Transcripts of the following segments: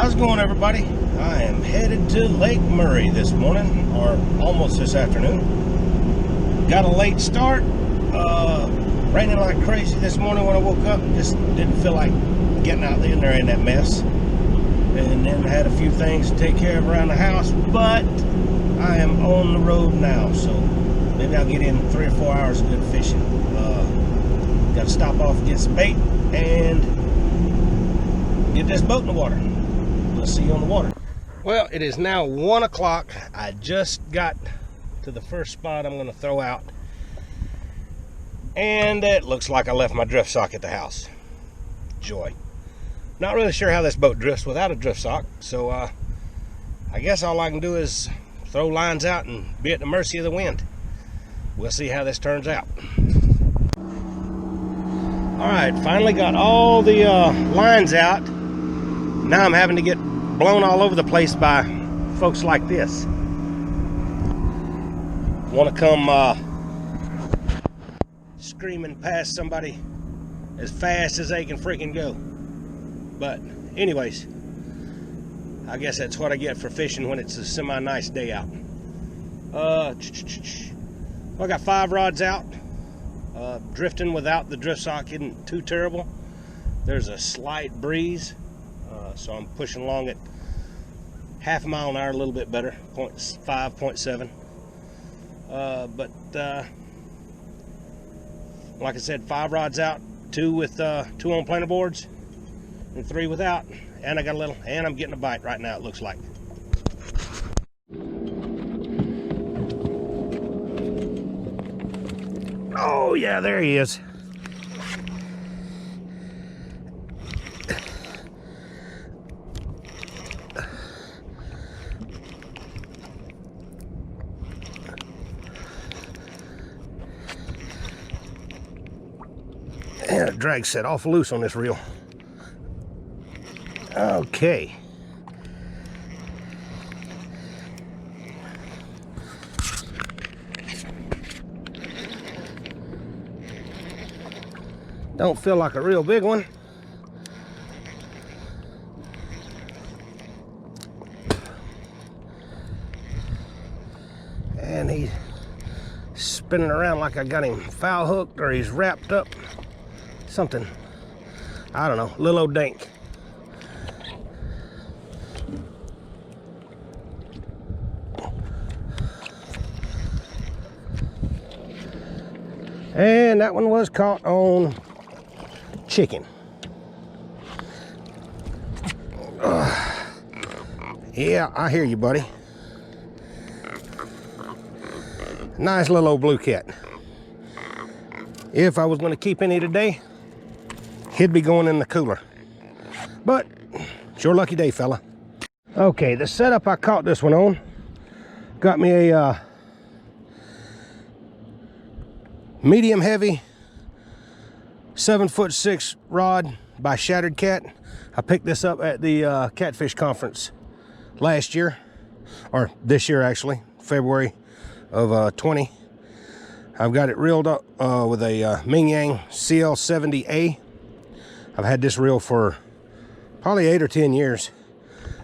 How's it going, everybody? I am headed to Lake Murray this morning, or almost this afternoon. Got a late start. Raining like crazy this morning when I woke up. Just didn't feel like getting out in there in that mess. And then I had a few things to take care of around the house, but I am on the road now, so maybe I'll get in 3 or 4 hours of good fishing. Got to stop off and get some bait and get this boat in the water. We'll see you on the water. Well, it is now 1 o'clock. I just got to the first spot I'm going to throw out, and it looks like I left my drift sock at the house. Joy. Not really sure how this boat drifts without a drift sock, so I guess all I can do is throw lines out and be at the mercy of the wind. We'll see how this turns out. Alright, finally got all the lines out. Now I'm having to get blown all over the place by folks like this. Want to come screaming past somebody as fast as they can freaking go. But anyways, I guess that's what I get for fishing when it's a semi-nice day out. I got 5 rods out. Drifting without the drift sock isn't too terrible. There's a slight breeze, so I'm pushing along at half a mile an hour, a little bit better, 0.5, 0.7. But like I said, 5 rods out, 2 with 2 on planer boards, and 3 without. And I got a little, and I'm getting a bite right now, it looks like. Oh yeah, there he is. And the drag set off loose on this reel. Okay. Don't feel like a real big one. And he's spinning around like I got him foul hooked, or he's wrapped up. Something. I don't know. Little old dink. And that one was caught on chicken. Yeah, I hear you, buddy. Nice little old blue cat. If I was going to keep any today, he'd be going in the cooler. But sure lucky day, fella. Okay, the setup I caught this one on got me a medium heavy 7'6" rod by Shattered Cat. I picked this up at the Catfish Conference last year, or this year actually, February of 20. I've got it reeled up with a Ming Yang CL70A. I've had this reel for probably 8 or 10 years.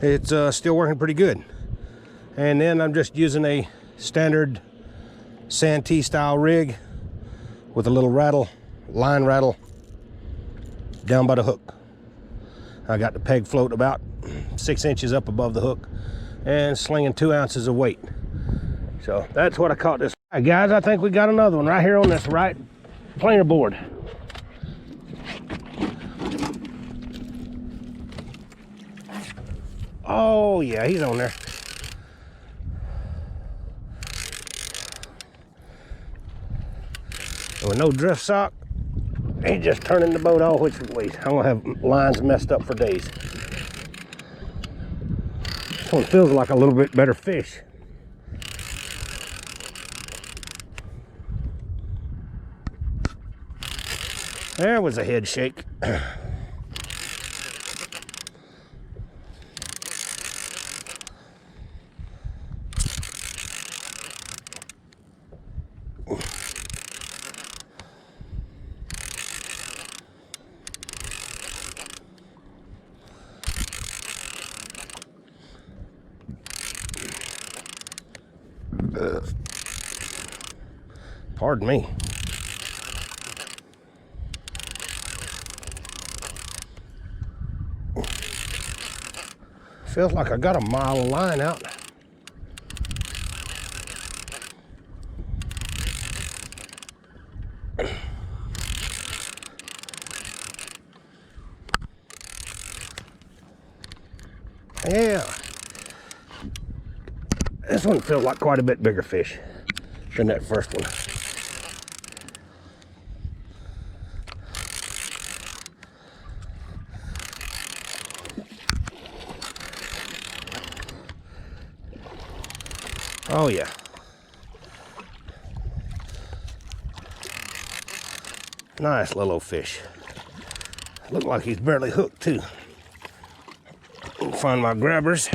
It's still working pretty good. And then I'm just using a standard Santee style rig with a little rattle, line rattle down by the hook. I got the peg float about 6 inches up above the hook and slinging 2 ounces of weight. So that's what I caught this. All right, guys, I think we got another one right here on this right planer board. Oh yeah, he's on there. With no drift sock, he's just turning the boat all which ways. I'm gonna have lines messed up for days. This one feels like a little bit better fish. There was a head shake. Pardon me. Feels like I got a mile of line out. Yeah. This one feels like quite a bit bigger fish than that first one. Oh yeah. Nice little fish. Look like he's barely hooked too. Find my grabbers.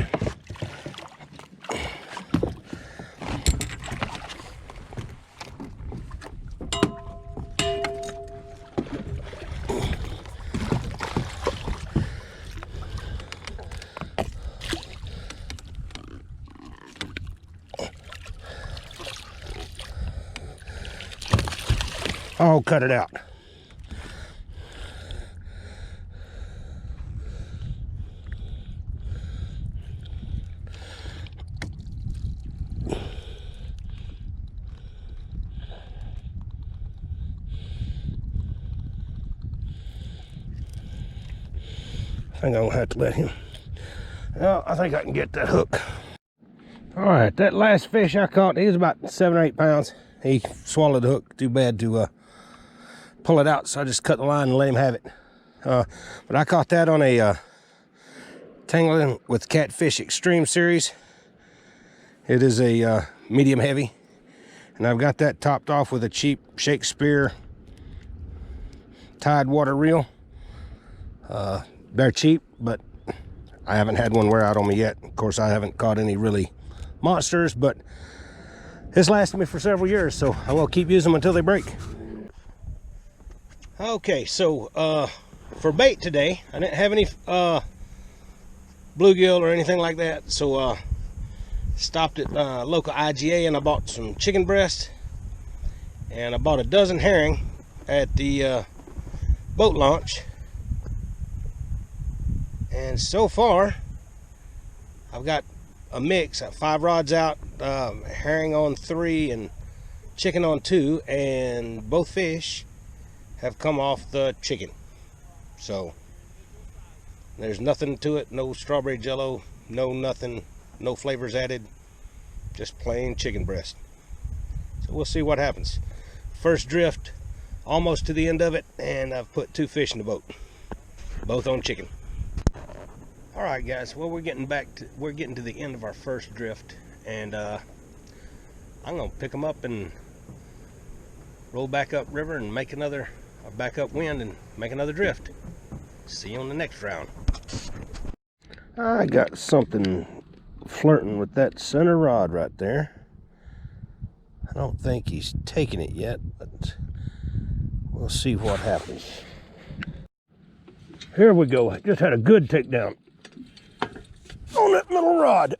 Oh, cut it out. I think I'm gonna have to let him. Well, I think I can get that hook. All right, that last fish I caught, he was about 7 or 8 pounds. He swallowed the hook. Too bad to pull it out, so I just cut the line and let him have it. But I caught that on a Tangling with Catfish Extreme series. It is a medium heavy, and I've got that topped off with a cheap Shakespeare Tidewater reel. They're cheap, but I haven't had one wear out on me yet. Of course, I haven't caught any really monsters, but it's lasted me for several years, so I will keep using them until they break. Okay, so for bait today, I didn't have any bluegill or anything like that, so stopped at local IGA and I bought some chicken breast, and I bought a dozen herring at the boat launch. And so far, I've got a mix, 5 rods out, herring on 3 and chicken on 2, and both fish have come off the chicken. So there's nothing to it, no strawberry jello, no nothing, no flavors added, just plain chicken breast. So we'll see what happens. First drift, almost to the end of it, and I've put 2 fish in the boat, both on chicken. All right, guys, well, we're getting to the end of our first drift, and I'm gonna pick them up and roll back up river and make another back up wind and make another drift. See you on the next round. I got something flirting with that center rod right there. I don't think he's taken it yet, but we'll see what happens. Here we go. I just had a good takedown on that middle rod.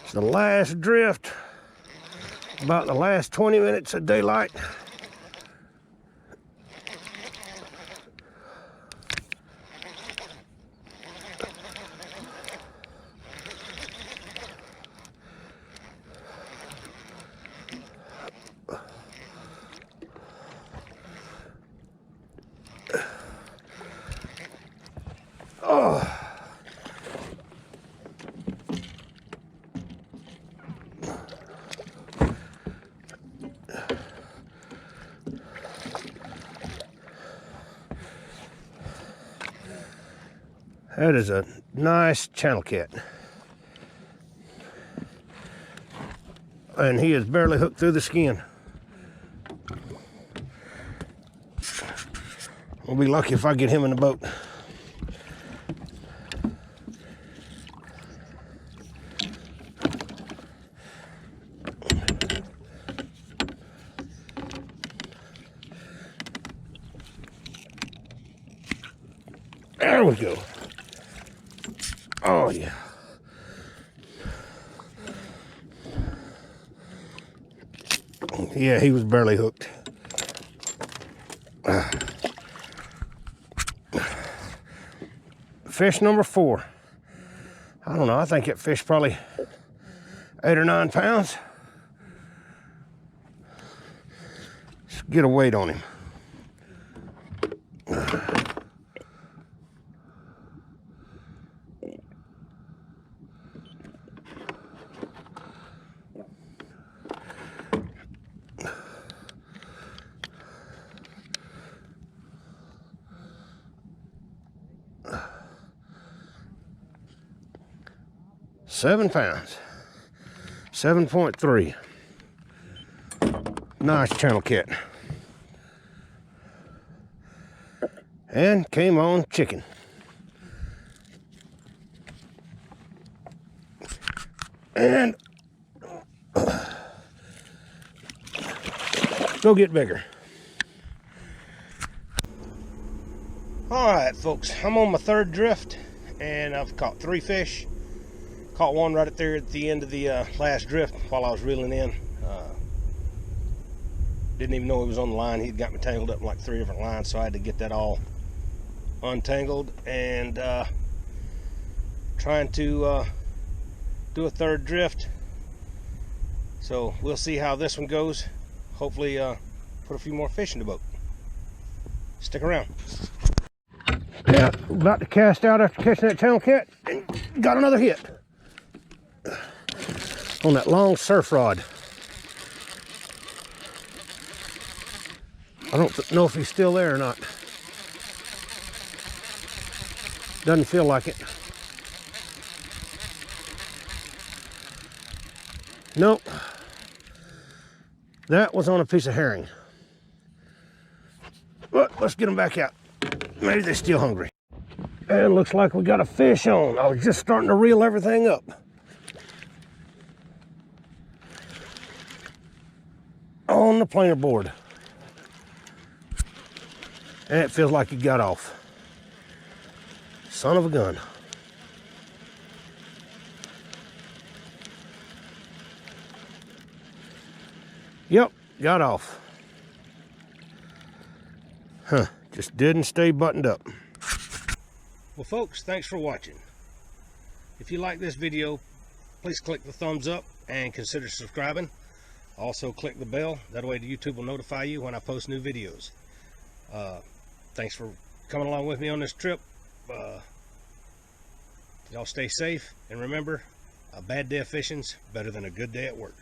It's the last drift. About the last 20 minutes of daylight. Oh. That is a nice channel cat. And he is barely hooked through the skin. We'll be lucky if I get him in the boat. There we go. Oh yeah. Yeah, he was barely hooked. Fish number 4. I don't know, I think that fish probably 8 or 9 pounds. Let's get a weight on him. £7 pounds, 7.3. Nice channel cat. And came on chicken. And go get bigger. All right, folks, I'm on my 3rd drift, and I've caught 3 fish. Caught one right there at the end of the last drift while I was reeling in. Didn't even know he was on the line. He'd got me tangled up in like 3 different lines, so I had to get that all untangled, and trying to do a 3rd drift. So we'll see how this one goes. Hopefully put a few more fish in the boat. Stick around. Yeah, about to cast out after catching that channel cat, and got another hit on that long surf rod. I don't know if he's still there or not. Doesn't feel like it. Nope. That was on a piece of herring. But let's get them back out. Maybe they're still hungry. And looks like we got a fish on. I was just starting to reel everything up. On the planer board. And it feels like he got off. Son of a gun. Yep, got off. Huh, just didn't stay buttoned up. Well, folks, thanks for watching. If you like this video, please click the thumbs up and consider subscribing. Also click the bell, that way the YouTube will notify you when I post new videos. Thanks for coming along with me on this trip. Y'all stay safe, and remember, a bad day of fishing's better than a good day at work.